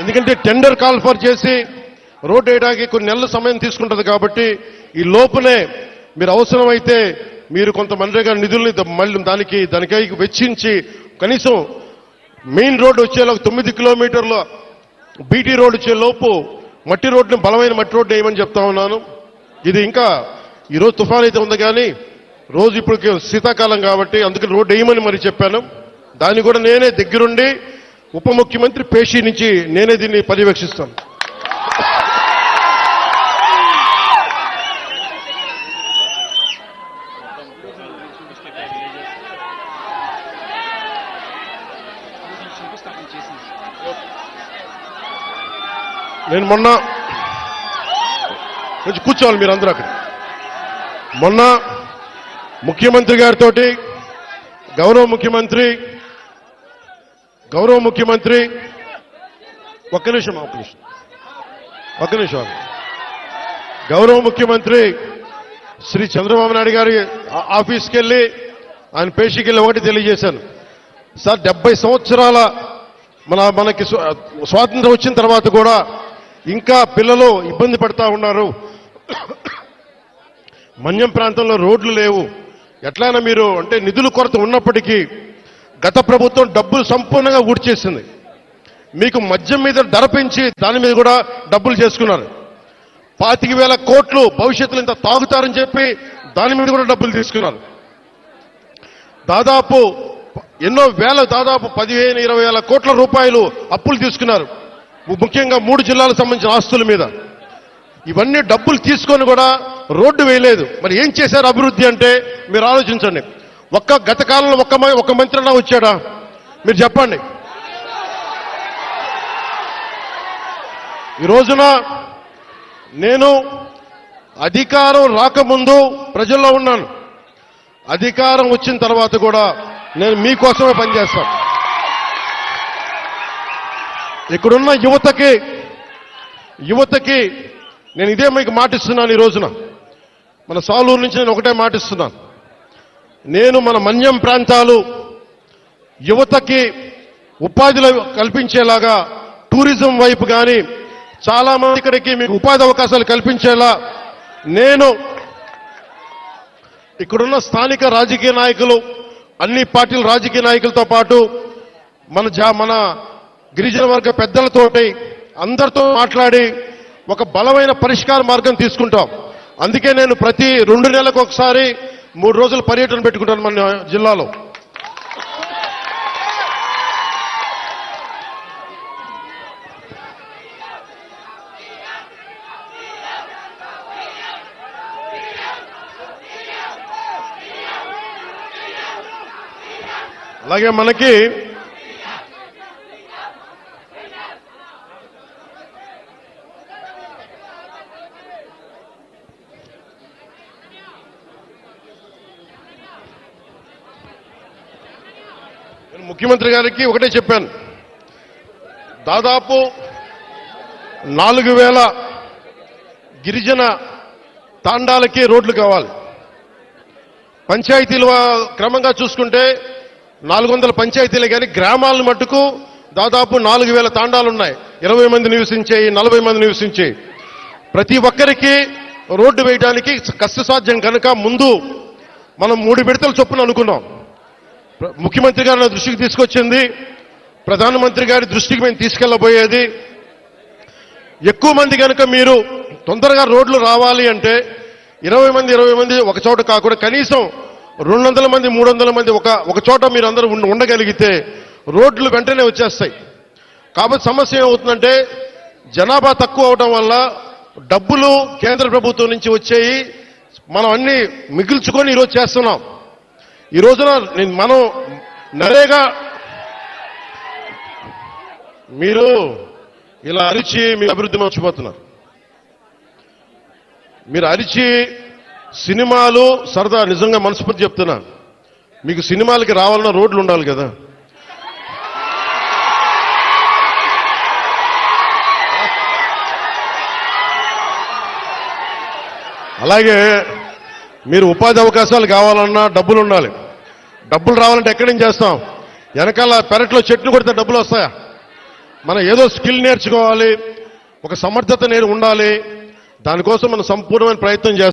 ఎందుకంటే tender call for చేసి road వేయడానికి కొన్ని నెలల సమయం తీసుకుంటుంది కాబట్టి ఈ లోపునే మీరు అవసరమైతే మీరు కొంత మనరేగా నిధుల్ని మళ్ళీ దానికై వెచ్చించి కనీసం మెయిన్ రోడ్డు వచ్చేలోపు 9 కిలోమీటర్ల బీటీ రోడ్డు వచ్చే లోపు మట్టి రోడ్డుని బలమైన మట్టి రోడ్డు వేయమని చెప్తా ఉన్నాను. ఇది ఇంకా ఈరోజు తుఫాన్ అయితే ఉంది కానీ రోజు ఇప్పుడు శీతాకాలం కాబట్టి అందుకని రోడ్డు వేయమని మరి చెప్పాను. దాన్ని కూడా నేనే దగ్గరుండి ఉప ముఖ్యమంత్రి పేషి నుంచి నేనే దీన్ని పర్యవేక్షిస్తాను. నేను మొన్న కూర్చోవాలి మీరు అందరూ అక్కడ. మొన్న ముఖ్యమంత్రి గారితో గౌరవ ముఖ్యమంత్రి ఒక్క నిమిషం గౌరవ ముఖ్యమంత్రి శ్రీ చంద్రబాబు నాయుడు గారి ఆఫీస్కి వెళ్ళి ఆయన పేషీకి వెళ్ళి ఒకటి తెలియజేశాను. సార్ 70 సంవత్సరాల మనకి స్వాతంత్రం వచ్చిన తర్వాత కూడా ఇంకా పిల్లలు ఇబ్బంది పడతా ఉన్నారు. మన్యం ప్రాంతంలో రోడ్లు లేవు. ఎట్లయినా మీరు అంటే నిధుల కొరత ఉన్నప్పటికీ గత ప్రభుత్వం డబ్బులు సంపూర్ణంగా ఊడ్చేసింది. మీకు మద్యం మీద ధర పెంచి దాని మీద కూడా డబ్బులు చేసుకున్నారు. 25,000 కోట్లు భవిష్యత్తులో ఇంత తాగుతారని చెప్పి దాని మీద కూడా డబ్బులు తీసుకున్నారు. దాదాపు ఎన్నో వేల దాదాపు 15-20 కోట్ల రూపాయలు అప్పులు తీసుకున్నారు. ముఖ్యంగా 3 జిల్లాలకు సంబంధించిన ఆస్తుల మీద. ఇవన్నీ డబ్బులు తీసుకొని కూడా రోడ్డు వేయలేదు. మరి ఏం చేశారు అభివృద్ధి అంటే మీరు ఆలోచించండి. గత కాలంలో ఒక్క మంత్రి అన్నా వచ్చాడా మీరు చెప్పండి. ఈ రోజున నేను అధికారం రాకముందు ప్రజల్లో ఉన్నాను. అధికారం వచ్చిన తర్వాత కూడా నేను మీకోసమే పనిచేస్తాను. ఇక్కడున్న యువతకి నేను ఇదే మీకు మాటిస్తున్నాను. ఈ రోజున మన సాలూరు నుంచి నేను ఒకటే మాటిస్తున్నాను. నేను మన మన్యం ప్రాంతాలు యువతకి ఉపాధులు కల్పించేలాగా టూరిజం వైపు కానీ చాలా మంది ఇక్కడికి మీకు ఉపాధి అవకాశాలు కల్పించేలా నేను ఇక్కడున్న స్థానిక రాజకీయ నాయకులు అన్ని పార్టీల రాజకీయ నాయకులతో పాటు మన గిరిజన వర్గ పెద్దలతోటి అందరితో మాట్లాడి ఒక బలమైన పరిష్కార మార్గం తీసుకుంటాం. అందుకే నేను ప్రతి 2 నెలలకు ఒకసారి 3 రోజుల పర్యటన పెట్టుకుంటాను మన జిల్లాలో. అలాగే మనకి ముఖ్యమంత్రి గారికి ఒకటే చెప్పాను. దాదాపు 4,000 గిరిజన తాండాలకి రోడ్లు కావాలి. పంచాయతీలు క్రమంగా చూసుకుంటే 400 పంచాయతీలే కానీ గ్రామాలను మట్టుకు దాదాపు 4,000 తాండాలు ఉన్నాయి. 20 మంది నివసించేవి, 40 మంది నివసించేవి. ప్రతి ఒక్కరికి రోడ్డు వేయడానికి కష్టసాధ్యం కనుక ముందు మనం 3 విడతల చొప్పున అనుకున్నాం. ముఖ్యమంత్రి గారు నా దృష్టికి తీసుకొచ్చింది, ప్రధానమంత్రి గారి దృష్టికి మేము తీసుకెళ్లబోయేది. ఎక్కువ మంది కనుక మీరు తొందరగా రోడ్లు రావాలి అంటే 20 మంది ఒక చోట కాకుండా కనీసం 200 మంది 300 మంది ఒక చోట మీరు అందరూ ఉండగలిగితే రోడ్లు వెంటనే వచ్చేస్తాయి. కాబట్టి సమస్య ఏమవుతుందంటే జనాభా తక్కువ అవడం వల్ల డబ్బులు కేంద్ర ప్రభుత్వం నుంచి వచ్చేయి మనం అన్ని మిగిల్చుకొని ఈరోజు చేస్తున్నాం. ఈ రోజున మనం నరేగా మీరు ఇలా అరిచి మీ అభివృద్ధి మర్చిపోతున్నారు. మీరు అరిచి సినిమాలు సరదా నిజంగా మనస్ఫూర్తి చెప్తున్నాను. మీకు సినిమాలకి రావాలన్న రోడ్లు ఉండాలి కదా. అలాగే మీరు ఉపాధి అవకాశాలు కావాలన్నా డబ్బులు ఉండాలి. డబ్బులు రావాలంటే ఎక్కడి నుంచి చేస్తాం? వెనకాల పెరట్లో చెట్లు కొడితే డబ్బులు వస్తాయా? మనం ఏదో స్కిల్ నేర్చుకోవాలి, ఒక సమర్థత ఉండాలి. దానికోసం మనం సంపూర్ణమైన ప్రయత్నం చేస్తాం.